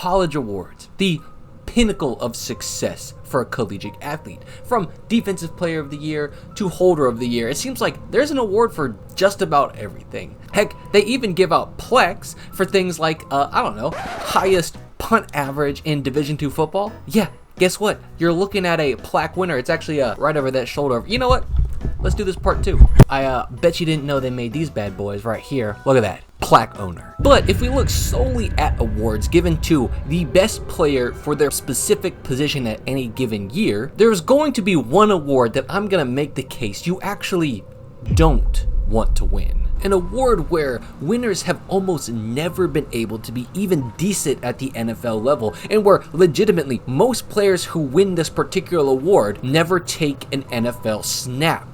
college awards, the pinnacle of success for a collegiate athlete. From Defensive Player of the Year to Holder of the Year, it seems like there's an award for just about everything. Heck, they even give out plaques for things like, I don't know, highest punt average in Division II football. Yeah, guess what? You're looking at a plaque winner. It's actually right over that shoulder. You know what? Let's do this part 2. I bet you didn't know they made these bad boys right here. Look at that. Plaque owner. But if we look solely at awards given to the best player for their specific position at any given year, there's going to be one award that I'm going to make the case you actually don't want to win. An award where winners have almost never been able to be even decent at the NFL level, and where legitimately most players who win this particular award never take an NFL snap.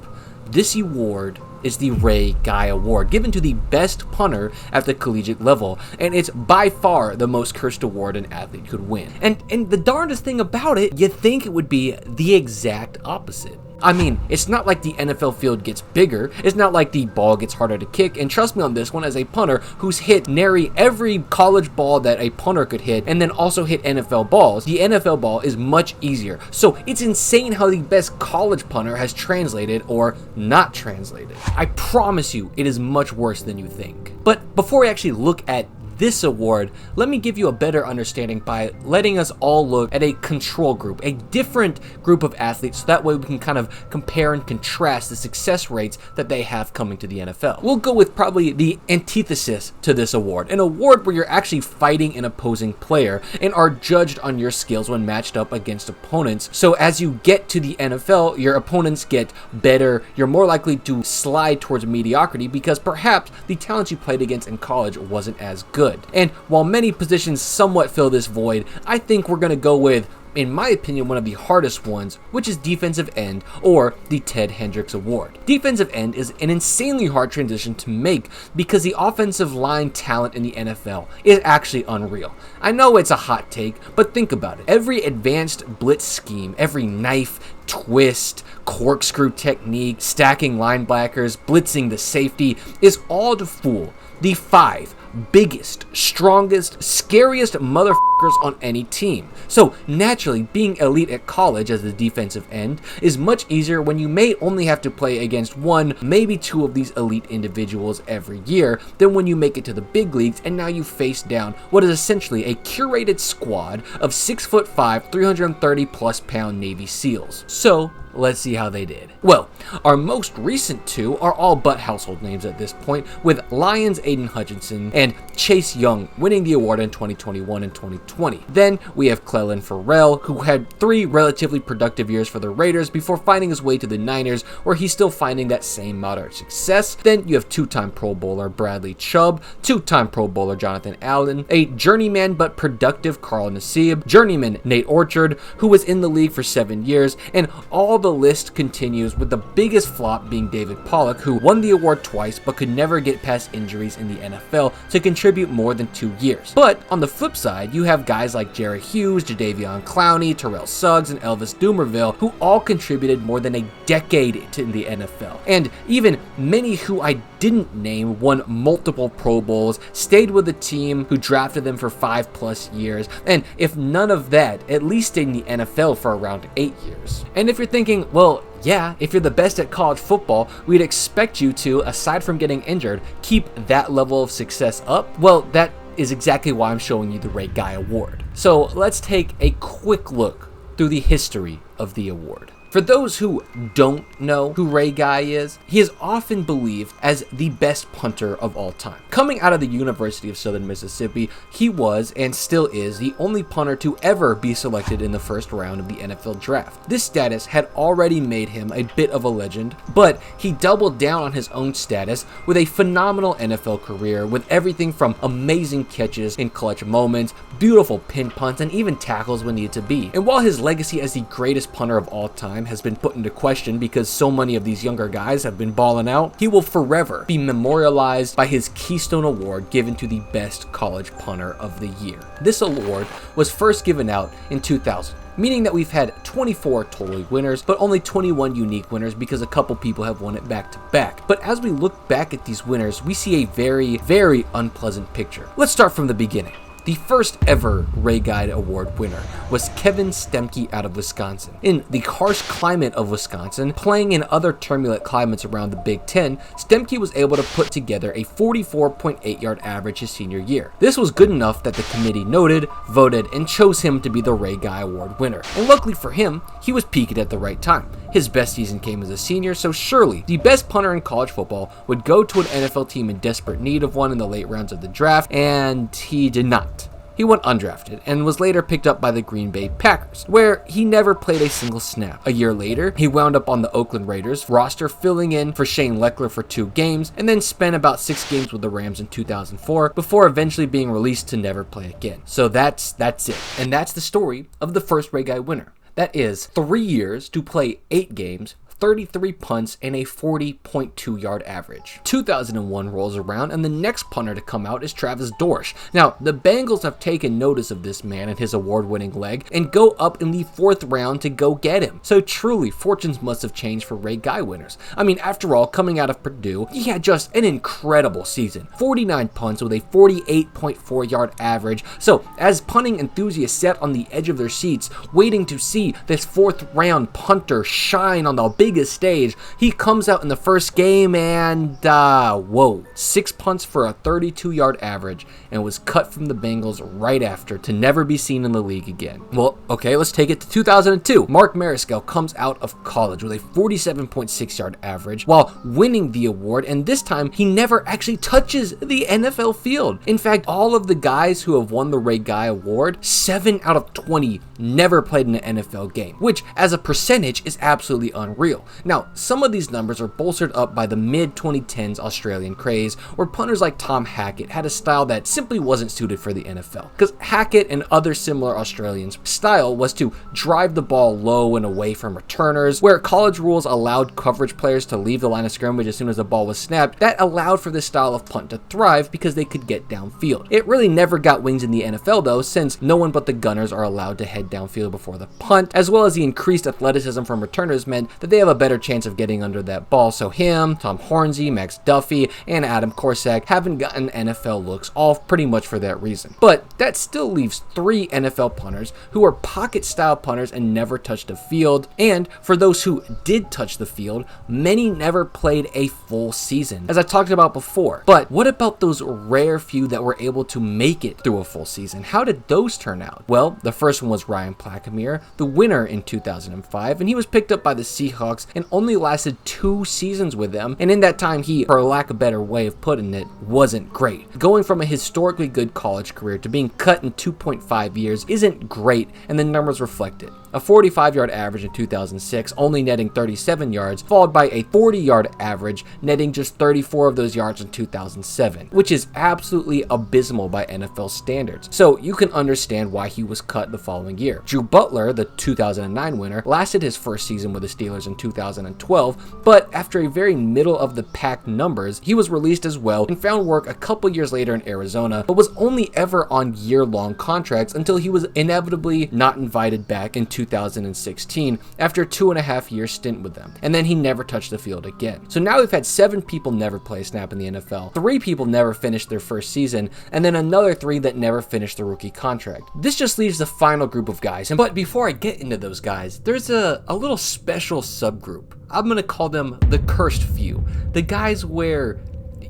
This award is the Ray Guy Award, given to the best punter at the collegiate level, and it's by far the most cursed award an athlete could win. And the darndest thing about it, you'd think it would be the exact opposite. I mean, it's not like the NFL field gets bigger, it's not like the ball gets harder to kick, and trust me on this one, as a punter who's hit nary every college ball that a punter could hit, and then also hit NFL balls, the NFL ball is much easier. So it's insane how the best college punter has translated or not translated. I promise you, it is much worse than you think. But before we actually look at this award, let me give you a better understanding by letting us all look at a control group, a different group of athletes, so that way we can kind of compare and contrast the success rates that they have coming to the NFL. We'll go with probably the antithesis to this award, an award where you're actually fighting an opposing player and are judged on your skills when matched up against opponents. So as you get to the NFL, your opponents get better, you're more likely to slide towards mediocrity because perhaps the talent you played against in college wasn't as good. And while many positions somewhat fill this void, I think we're going to go with, in my opinion, one of the hardest ones, which is defensive end, or the Ted Hendricks Award. Defensive end is an insanely hard transition to make because the offensive line talent in the NFL is actually unreal. I know it's a hot take, but think about it. Every advanced blitz scheme, every knife, twist, corkscrew technique, stacking linebackers, blitzing the safety, is all to fool the 5 biggest, strongest, scariest motherfuckers on any team. So naturally, being elite at college as the defensive end is much easier when you may only have to play against 1, maybe 2 of these elite individuals every year than when you make it to the big leagues and now you face down what is essentially a curated squad of 6'5", 330 plus pound Navy SEALs. So let's see how they did. Well, our most recent 2 are all but household names at this point, with Lions' Aiden Hutchinson and Chase Young winning the award in 2021 and 2020. Then we have Clelin Ferrell, who had 3 relatively productive years for the Raiders before finding his way to the Niners, where he's still finding that same moderate success. Then you have 2-time Pro Bowler Bradley Chubb, 2-time Pro Bowler Jonathan Allen, a journeyman but productive Carl Nassib, journeyman Nate Orchard, who was in the league for 7 years, and all the list continues with the biggest flop being David Pollock, who won the award twice but could never get past injuries in the NFL to contribute more than 2 years. But on the flip side, you have guys like Jerry Hughes, Jadeveon Clowney, Terrell Suggs, and Elvis Dumerville, who all contributed more than a decade to the NFL. And even many who I didn't name won multiple Pro Bowls, stayed with the team who drafted them for 5+ years, and if none of that, at least stayed in the NFL for around 8 years. And if you're thinking, well, yeah, if you're the best at college football, we'd expect you to, aside from getting injured, keep that level of success up. Well, that is exactly why I'm showing you the Ray Guy Award. So let's take a quick look through the history of the award. For those who don't know who Ray Guy is, he is often believed as the best punter of all time. Coming out of the University of Southern Mississippi, he was, and still is, the only punter to ever be selected in the first round of the NFL draft. This status had already made him a bit of a legend, but he doubled down on his own status with a phenomenal NFL career with everything from amazing catches in clutch moments, beautiful pin punts, and even tackles when needed to be. And while his legacy as the greatest punter of all time has been put into question because so many of these younger guys have been balling out, he will forever be memorialized by his Keystone Award given to the best college punter of the year. This award was first given out in 2000. Meaning that we've had 24 total winners, but only 21 unique winners because a couple people have won it back to back. But as we look back at these winners, we see a very, very unpleasant picture. Let's start from the beginning. The first ever Ray Guy Award winner was Kevin Stemke out of Wisconsin. In the harsh climate of Wisconsin, playing in other turbulent climates around the Big Ten, Stemke was able to put together a 44.8-yard average his senior year. This was good enough that the committee noted, voted, and chose him to be the Ray Guy Award winner. And luckily for him, he was peaked at the right time. His best season came as a senior, so surely the best punter in college football would go to an NFL team in desperate need of one in the late rounds of the draft, and he did not. He went undrafted and was later picked up by the Green Bay Packers, where he never played a single snap. A year later, he wound up on the Oakland Raiders roster, filling in for Shane Lechler for 2 games, and then spent about 6 games with the Rams in 2004 before eventually being released to never play again. So that's it. And that's the story of the first Ray Guy winner. That is 3 years to play 8 games, 33 punts, and a 40.2-yard average. 2001 rolls around, and the next punter to come out is Travis Dorsch. Now, the Bengals have taken notice of this man and his award-winning leg, and go up in the 4th round to go get him. So truly, fortunes must have changed for Ray Guy winners. I mean, after all, coming out of Purdue, he had just an incredible season. 49 punts with a 48.4-yard average. So, as punting enthusiasts sat on the edge of their seats, waiting to see this 4th-round punter shine on the biggest stage, he comes out in the first game and, whoa, 6 punts for a 32-yard average and was cut from the Bengals right after to never be seen in the league again. Well, okay, let's take it to 2002. Mark Mariscal comes out of college with a 47.6-yard average while winning the award, and this time he never actually touches the NFL field. In fact, all of the guys who have won the Ray Guy Award, 7 out of 20 never played in an NFL game, which as a percentage is absolutely unreal. Now, some of these numbers are bolstered up by the mid-2010s Australian craze, where punters like Tom Hackett had a style that simply wasn't suited for the NFL. Because Hackett and other similar Australians' style was to drive the ball low and away from returners, where college rules allowed coverage players to leave the line of scrimmage as soon as the ball was snapped. That allowed for this style of punt to thrive because they could get downfield. It really never got wings in the NFL though, since no one but the gunners are allowed to head downfield before the punt, as well as the increased athleticism from returners meant that they have a better chance of getting under that ball. So him, Tom Hornsey, Max Duffy, and Adam Korsak haven't gotten NFL looks, all pretty much for that reason. But that still leaves 3 NFL punters who are pocket style punters and never touched the field. And for those who did touch the field, many never played a full season, as I talked about before. But what about those rare few that were able to make it through a full season? How did those turn out? Well, the first one was Ryan Placamere, the winner in 2005, and he was picked up by the Seahawks and only lasted 2 seasons with them, and in that time he, for lack of a better way of putting it, wasn't great. Going from a historically good college career to being cut in 2.5 years isn't great, and the numbers reflect it. A 45-yard average in 2006, only netting 37 yards, followed by a 40-yard average, netting just 34 of those yards in 2007, which is absolutely abysmal by NFL standards. So you can understand why he was cut the following year. Drew Butler, the 2009 winner, lasted his first season with the Steelers in 2012, but after a very middle-of-the-pack numbers, he was released as well and found work a couple years later in Arizona, but was only ever on year-long contracts until he was inevitably not invited back in 2016 after a 2.5-year stint with them, and then he never touched the field again. So now we've had 7 people never play a snap in the NFL, 3 people never finished their first season, and then another 3 that never finished the rookie contract. This just leaves the final group of guys, but before I get into those guys, there's a little special subgroup. I'm gonna call them the cursed few, the guys where,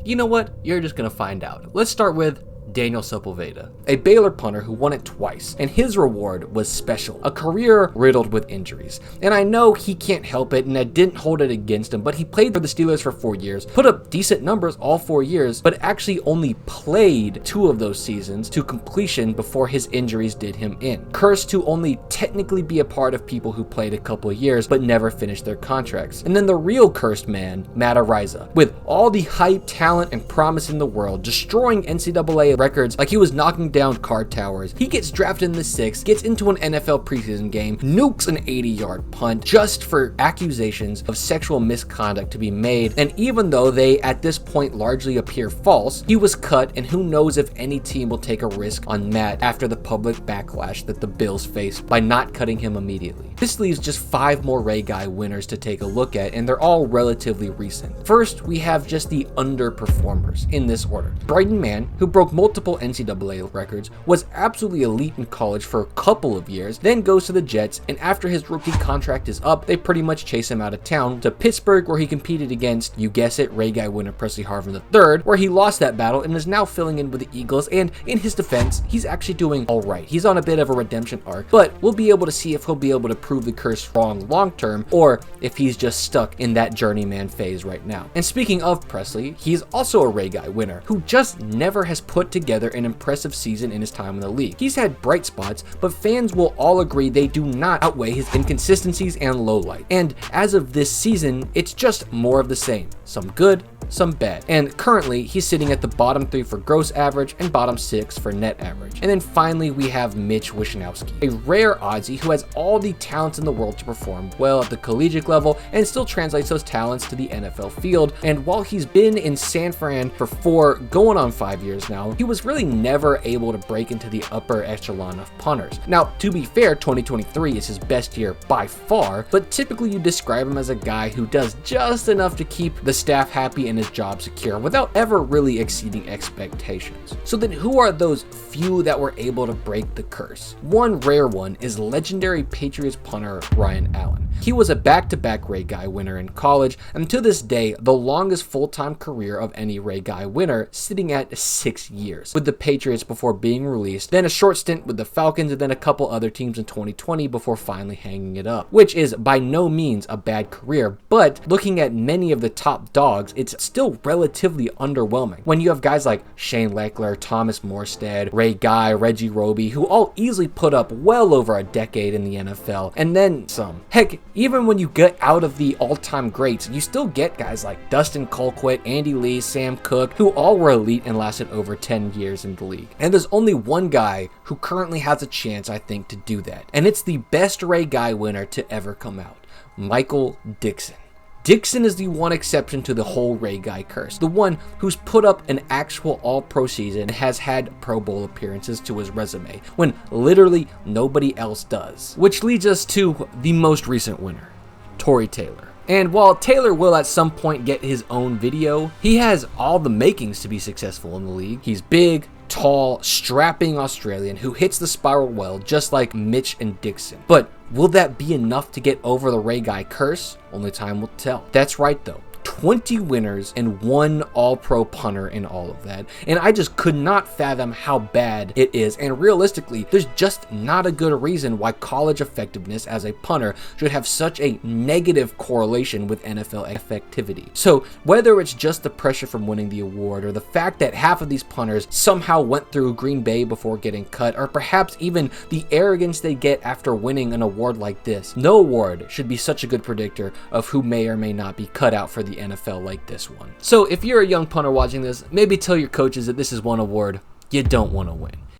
you know what, you're just gonna find out. Let's start with Daniel Sepulveda, a Baylor punter who won it twice, and his reward was special, a career riddled with injuries. And I know he can't help it, and I didn't hold it against him, but he played for the Steelers for 4 years, put up decent numbers all 4 years, but actually only played 2 of those seasons to completion before his injuries did him in. Cursed to only technically be a part of people who played a couple of years, but never finished their contracts. And then the real cursed man, Matt Araiza, with all the hype, talent, and promise in the world, destroying NCAA records like he was knocking down card towers. He gets drafted in the 6th, gets into an NFL preseason game, nukes an 80-yard punt just for accusations of sexual misconduct to be made, and even though they at this point largely appear false, he was cut, and who knows if any team will take a risk on Matt after the public backlash that the Bills faced by not cutting him immediately. This leaves just 5 more Ray Guy winners to take a look at, and they're all relatively recent. First, we have just the underperformers in this order. Bryden Mann, who broke multiple multiple NCAA records, was absolutely elite in college for a couple of years, then goes to the Jets, and after his rookie contract is up, they pretty much chase him out of town to Pittsburgh, where he competed against, you guess it, Ray Guy winner Presley Harvin III, where he lost that battle and is now filling in with the Eagles. And in his defense, he's actually doing all right. He's on a bit of a redemption arc, but we'll be able to see if he'll be able to prove the curse wrong long term, or if he's just stuck in that journeyman phase right now. And speaking of Presley, he's also a Ray Guy winner who just never has put together an impressive season in his time in the league. He's had bright spots, but fans will all agree they do not outweigh his inconsistencies and lowlight. And as of this season, it's just more of the same. Some good, some bad. And currently, he's sitting at the bottom 3 for gross average and bottom 6 for net average. And then finally, we have Mitch Wishnowsky, a rare Aussie who has all the talents in the world to perform well at the collegiate level and still translates those talents to the NFL field. And while he's been in San Fran for 4 going on 5 years now, he was really never able to break into the upper echelon of punters. Now, to be fair, 2023 is his best year by far, but typically you describe him as a guy who does just enough to keep the staff happy and his job secure without ever really exceeding expectations. So then who are those few that were able to break the curse? One rare one is legendary Patriots punter Ryan Allen. He was a back-to-back Ray Guy winner in college, and to this day, the longest full-time career of any Ray Guy winner, sitting at 6 years with the Patriots before being released, then a short stint with the Falcons, and then a couple other teams in 2020 before finally hanging it up, which is by no means a bad career, but looking at many of the top dogs, it's still relatively underwhelming. When you have guys like Shane Leckler, Thomas Morstead, Ray Guy, Reggie Roby, who all easily put up well over a decade in the NFL, and then some. Heck, even when you get out of the all-time greats, you still get guys like Dustin Colquitt, Andy Lee, Sam Cook, who all were elite and lasted over 10 years in the league. And there's only one guy who currently has a chance, I think, to do that. And it's the best Ray Guy winner to ever come out, Michael Dickson. Dickson is the one exception to the whole Ray Guy curse, the one who's put up an actual all-pro season and has had Pro Bowl appearances to his resume, when literally nobody else does. Which leads us to the most recent winner, Tory Taylor. And while Taylor will at some point get his own video, he has all the makings to be successful in the league. He's big, tall, strapping Australian who hits the spiral well, just like Mitch and Dickson. But will that be enough to get over the Ray Guy curse? Only time will tell. That's right though. 20 winners and 1 all-pro punter in all of that. And I just could not fathom how bad it is. And realistically, there's just not a good reason why college effectiveness as a punter should have such a negative correlation with NFL effectivity. So whether it's just the pressure from winning the award, or the fact that half of these punters somehow went through Green Bay before getting cut, or perhaps even the arrogance they get after winning an award like this, no award should be such a good predictor of who may or may not be cut out for the NFL like this one. So if you're a young punter watching this, maybe tell your coaches that this is one award you don't want to win.